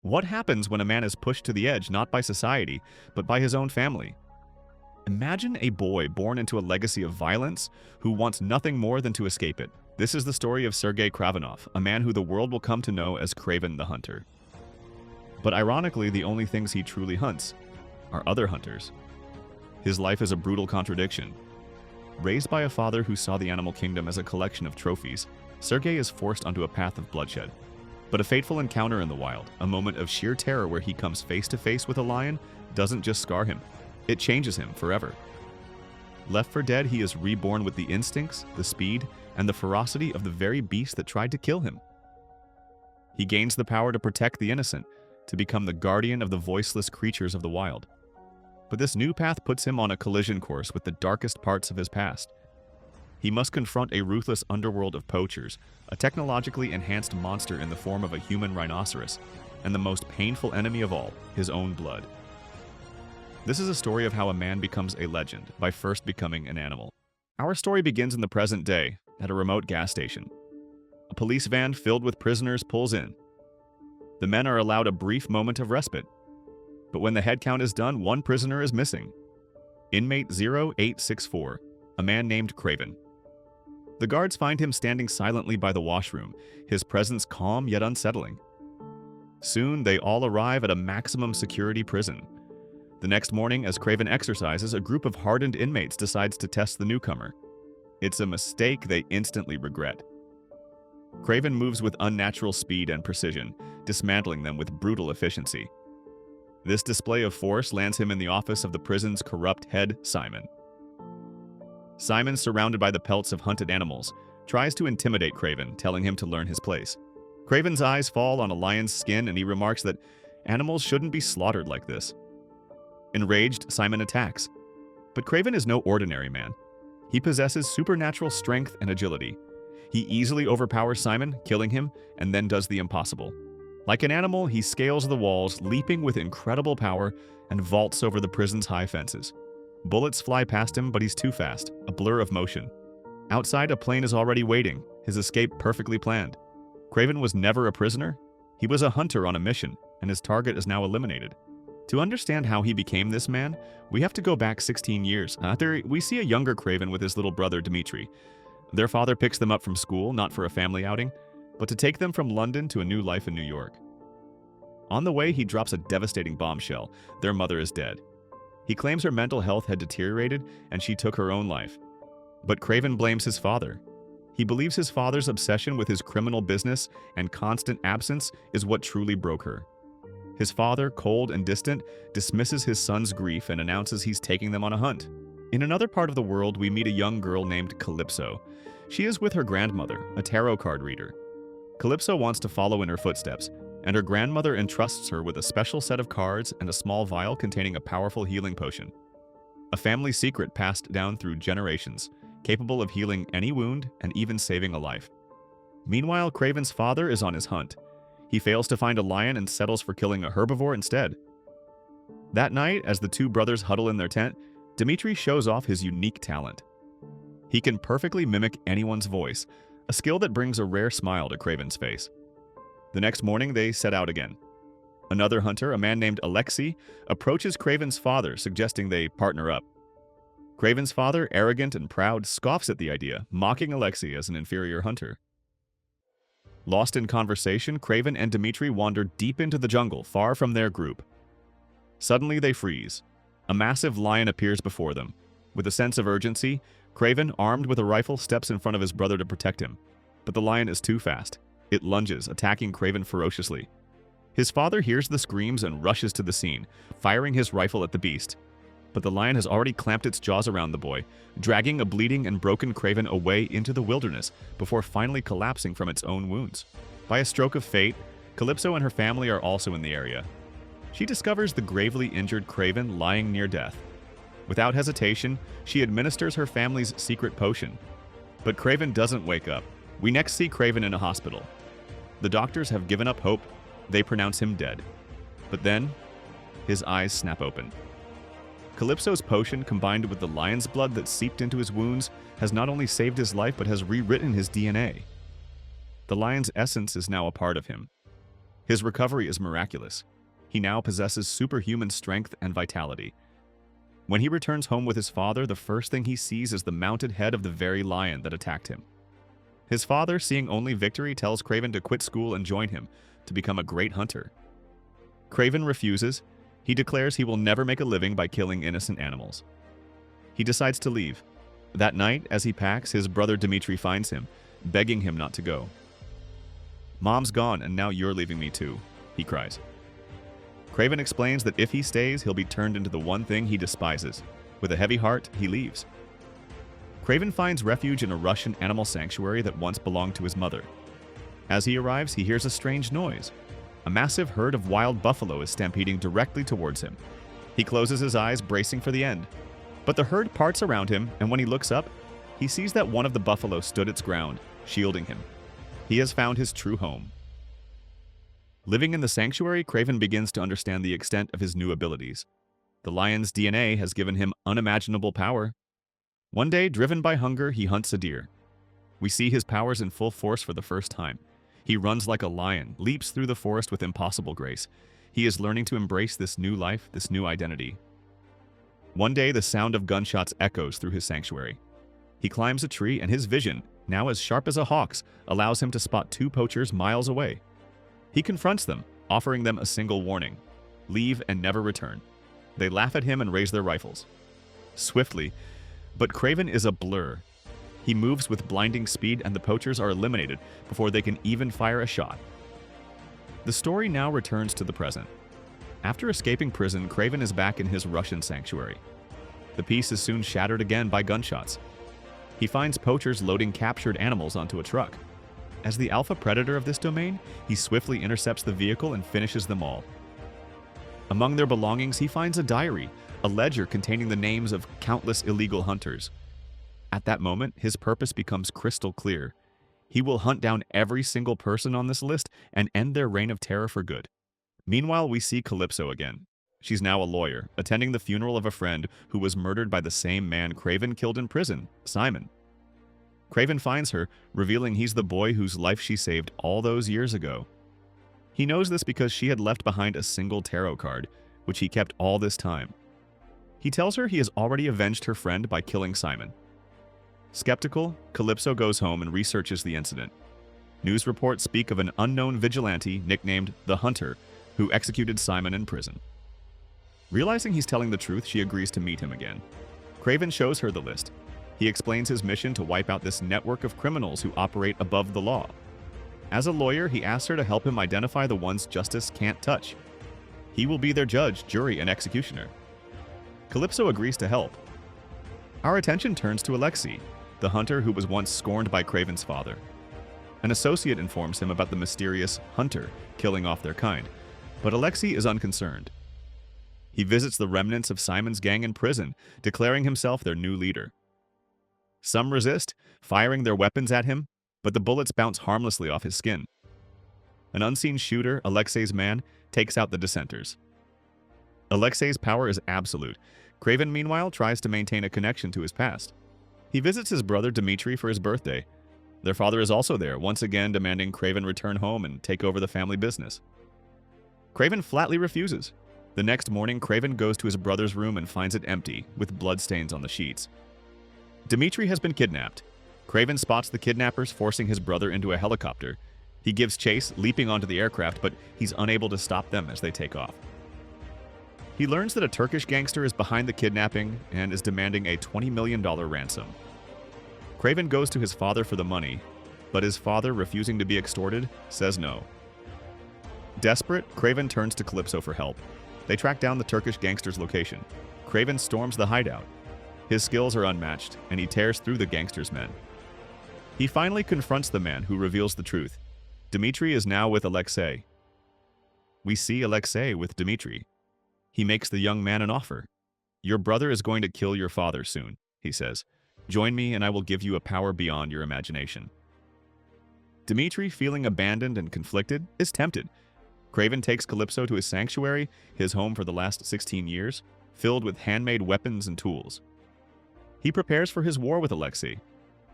What happens when a man is pushed to the edge not by society, but by his own family? Imagine a boy born into a legacy of violence who wants nothing more than to escape it. This is the story of Sergei Kravenov, a man who the world will come to know as Kraven the Hunter. But ironically, the only things he truly hunts are other hunters. His life is a brutal contradiction. Raised by a father who saw the animal kingdom as a collection of trophies, Sergei is forced onto a path of bloodshed. But a fateful encounter in the wild, a moment of sheer terror where he comes face to face with a lion, doesn't just scar him, it changes him forever. Left for dead, he is reborn with the instincts, the speed, and the ferocity of the very beast that tried to kill him. He gains the power to protect the innocent, to become the guardian of the voiceless creatures of the wild. But this new path puts him on a collision course with the darkest parts of his past. He must confront a ruthless underworld of poachers, a technologically enhanced monster in the form of a human rhinoceros, and the most painful enemy of all, his own blood. This is a story of how a man becomes a legend by first becoming an animal. Our story begins in the present day, at a remote gas station. A police van filled with prisoners pulls in. The men are allowed a brief moment of respite. But when the head count is done, one prisoner is missing. Inmate 0864, a man named Kraven. The guards find him standing silently by the washroom, his presence calm yet unsettling. Soon, they all arrive at a maximum security prison. The next morning, as Kraven exercises, a group of hardened inmates decides to test the newcomer. It's a mistake they instantly regret. Kraven moves with unnatural speed and precision, dismantling them with brutal efficiency. This display of force lands him in the office of the prison's corrupt head, Simon. Simon, surrounded by the pelts of hunted animals, tries to intimidate Kraven, telling him to learn his place. Kraven's eyes fall on a lion's skin and he remarks that animals shouldn't be slaughtered like this. Enraged, Simon attacks. But Kraven is no ordinary man. He possesses supernatural strength and agility. He easily overpowers Simon, killing him, and then does the impossible. Like an animal, he scales the walls, leaping with incredible power, and vaults over the prison's high fences. Bullets fly past him, but he's too fast, a blur of motion. Outside, a plane is already waiting, his escape perfectly planned. Kraven was never a prisoner. He was a hunter on a mission, and his target is now eliminated. To understand how he became this man, we have to go back 16 years. We see a younger Kraven with his little brother, Dmitri. Their father picks them up from school, not for a family outing, but to take them from London to a new life in New York. On the way, he drops a devastating bombshell. Their mother is dead. He claims her mental health had deteriorated and she took her own life. But Kraven blames his father. He believes his father's obsession with his criminal business and constant absence is what truly broke her. His father, cold and distant, dismisses his son's grief and announces he's taking them on a hunt. In another part of the world, we meet a young girl named Calypso. She is with her grandmother, a tarot card reader. Calypso wants to follow in her footsteps, and her grandmother entrusts her with a special set of cards and a small vial containing a powerful healing potion. A family secret passed down through generations, capable of healing any wound and even saving a life. Meanwhile, Kraven's father is on his hunt. He fails to find a lion and settles for killing a herbivore instead. That night, as the two brothers huddle in their tent, Dmitri shows off his unique talent. He can perfectly mimic anyone's voice, a skill that brings a rare smile to Kraven's face. The next morning, they set out again. Another hunter, a man named Alexei, approaches Kraven's father, suggesting they partner up. Kraven's father, arrogant and proud, scoffs at the idea, mocking Alexei as an inferior hunter. Lost in conversation, Kraven and Dmitri wander deep into the jungle, far from their group. Suddenly, they freeze. A massive lion appears before them. With a sense of urgency, Kraven, armed with a rifle, steps in front of his brother to protect him. But the lion is too fast. It lunges, attacking Kraven ferociously. His father hears the screams and rushes to the scene, firing his rifle at the beast. But the lion has already clamped its jaws around the boy, dragging a bleeding and broken Kraven away into the wilderness before finally collapsing from its own wounds. By a stroke of fate, Calypso and her family are also in the area. She discovers the gravely injured Kraven lying near death. Without hesitation, she administers her family's secret potion. But Kraven doesn't wake up. We next see Kraven in a hospital. The doctors have given up hope. They pronounce him dead. But then, his eyes snap open. Calypso's potion, combined with the lion's blood that seeped into his wounds, has not only saved his life but has rewritten his DNA. The lion's essence is now a part of him. His recovery is miraculous. He now possesses superhuman strength and vitality. When he returns home with his father, the first thing he sees is the mounted head of the very lion that attacked him. His father, seeing only victory, tells Kraven to quit school and join him, to become a great hunter. Kraven refuses. He declares he will never make a living by killing innocent animals. He decides to leave. That night, as he packs, his brother Dmitri finds him, begging him not to go. "Mom's gone, and now you're leaving me too," he cries. Kraven explains that if he stays, he'll be turned into the one thing he despises. With a heavy heart, he leaves. Kraven finds refuge in a Russian animal sanctuary that once belonged to his mother. As he arrives, he hears a strange noise. A massive herd of wild buffalo is stampeding directly towards him. He closes his eyes, bracing for the end. But the herd parts around him, and when he looks up, he sees that one of the buffalo stood its ground, shielding him. He has found his true home. Living in the sanctuary, Kraven begins to understand the extent of his new abilities. The lion's DNA has given him unimaginable power. One day, driven by hunger, he hunts a deer. We see his powers in full force for the first time. He runs like a lion, leaps through the forest with impossible grace. He is learning to embrace this new life, this new identity. One day, the sound of gunshots echoes through his sanctuary. He climbs a tree, and his vision, now as sharp as a hawk's, allows him to spot two poachers miles away. He confronts them, offering them a single warning: leave and never return. They laugh at him and raise their rifles. Swiftly, but Kraven is a blur. He moves with blinding speed, and the poachers are eliminated before they can even fire a shot. The story now returns to the present. After escaping prison, Kraven is back in his Russian sanctuary. The peace is soon shattered again by gunshots. He finds poachers loading captured animals onto a truck. As the alpha predator of this domain, he swiftly intercepts the vehicle and finishes them all. Among their belongings, he finds a diary, a ledger containing the names of countless illegal hunters. At that moment, his purpose becomes crystal clear. He will hunt down every single person on this list and end their reign of terror for good. Meanwhile, we see Calypso again. She's now a lawyer, attending the funeral of a friend who was murdered by the same man Kraven killed in prison, Simon. Kraven finds her, revealing he's the boy whose life she saved all those years ago. He knows this because she had left behind a single tarot card, which he kept all this time. He tells her he has already avenged her friend by killing Simon. Skeptical, Calypso goes home and researches the incident. News reports speak of an unknown vigilante nicknamed the Hunter, who executed Simon in prison. Realizing he's telling the truth, she agrees to meet him again. Kraven shows her the list. He explains his mission to wipe out this network of criminals who operate above the law. As a lawyer, he asks her to help him identify the ones justice can't touch. He will be their judge, jury, and executioner. Calypso agrees to help. Our attention turns to Alexei, the hunter who was once scorned by Kraven's father. An associate informs him about the mysterious Hunter killing off their kind, but Alexei is unconcerned. He visits the remnants of Simon's gang in prison, declaring himself their new leader. Some resist, firing their weapons at him, but the bullets bounce harmlessly off his skin. An unseen shooter, Alexei's man, takes out the dissenters. Alexei's power is absolute. Kraven, meanwhile, tries to maintain a connection to his past. He visits his brother Dmitri for his birthday. Their father is also there, once again demanding Kraven return home and take over the family business. Kraven flatly refuses. The next morning, Kraven goes to his brother's room and finds it empty, with bloodstains on the sheets. Dmitri has been kidnapped. Kraven spots the kidnappers forcing his brother into a helicopter. He gives chase, leaping onto the aircraft, but he's unable to stop them as they take off. He learns that a Turkish gangster is behind the kidnapping and is demanding a $20 million ransom. Kraven goes to his father for the money, but his father, refusing to be extorted, says no. Desperate, Kraven turns to Calypso for help. They track down the Turkish gangster's location. Kraven storms the hideout. His skills are unmatched, and he tears through the gangster's men. He finally confronts the man, who reveals the truth. Dmitri is now with Alexei. We see Alexei with Dmitri. He makes the young man an offer. "Your brother is going to kill your father soon," he says. "Join me and I will give you a power beyond your imagination." Dmitri, feeling abandoned and conflicted, is tempted. Kraven takes Calypso to his sanctuary, his home for the last 16 years, filled with handmade weapons and tools. He prepares for his war with Alexei,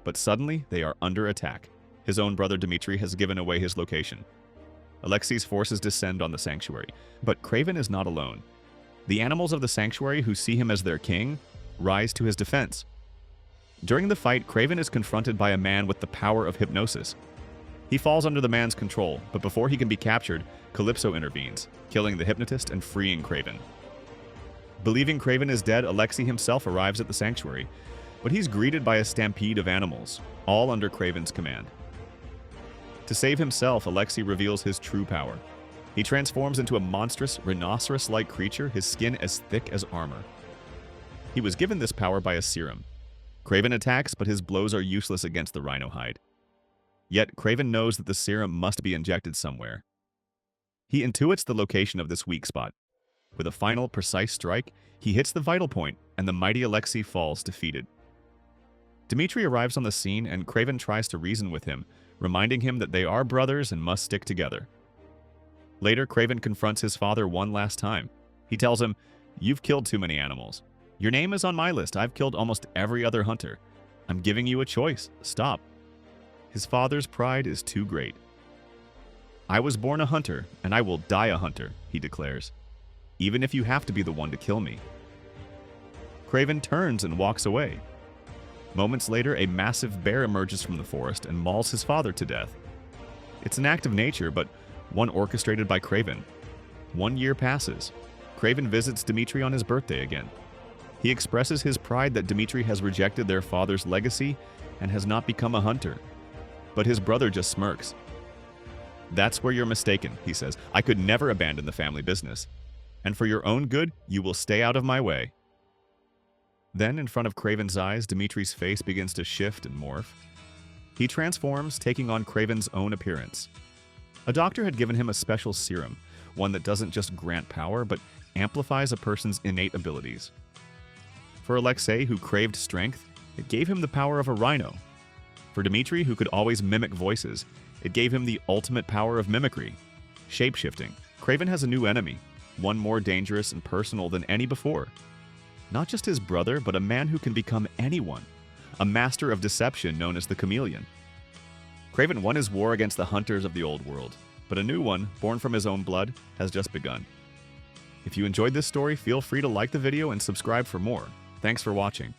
but suddenly they are under attack. His own brother Dmitri has given away his location. Alexei's forces descend on the sanctuary, but Kraven is not alone. The animals of the sanctuary, who see him as their king, rise to his defense. During the fight, Kraven is confronted by a man with the power of hypnosis. He falls under the man's control, but before he can be captured, Calypso intervenes, killing the hypnotist and freeing Kraven. Believing Kraven is dead, Alexei himself arrives at the sanctuary, but he's greeted by a stampede of animals, all under Kraven's command. To save himself, Alexei reveals his true power. He transforms into a monstrous, rhinoceros-like creature, his skin as thick as armor. He was given this power by a serum. Kraven attacks, but his blows are useless against the rhino hide. Yet, Kraven knows that the serum must be injected somewhere. He intuits the location of this weak spot. With a final, precise strike, he hits the vital point, and the mighty Alexei falls defeated. Dmitri arrives on the scene, and Kraven tries to reason with him, reminding him that they are brothers and must stick together. Later, Kraven confronts his father one last time. He tells him, "You've killed too many animals. Your name is on my list. I've killed almost every other hunter. I'm giving you a choice. Stop." His father's pride is too great. "I was born a hunter, and I will die a hunter," he declares, "even if you have to be the one to kill me." Kraven turns and walks away. Moments later, a massive bear emerges from the forest and mauls his father to death. It's an act of nature, but one orchestrated by Kraven. 1 year passes. Kraven visits Dmitri on his birthday again. He expresses his pride that Dmitri has rejected their father's legacy and has not become a hunter. But his brother just smirks. "That's where you're mistaken," he says. "I could never abandon the family business. And for your own good, you will stay out of my way." Then, in front of Kraven's eyes, Dmitri's face begins to shift and morph. He transforms, taking on Kraven's own appearance. A doctor had given him a special serum, one that doesn't just grant power, but amplifies a person's innate abilities. For Alexei, who craved strength, it gave him the power of a rhino. For Dmitri, who could always mimic voices, it gave him the ultimate power of mimicry, shape-shifting. Kraven has a new enemy, one more dangerous and personal than any before. Not just his brother, but a man who can become anyone, a master of deception known as the Chameleon. Kraven won his war against the hunters of the old world, but a new one, born from his own blood, has just begun. If you enjoyed this story, feel free to like the video and subscribe for more. Thanks for watching.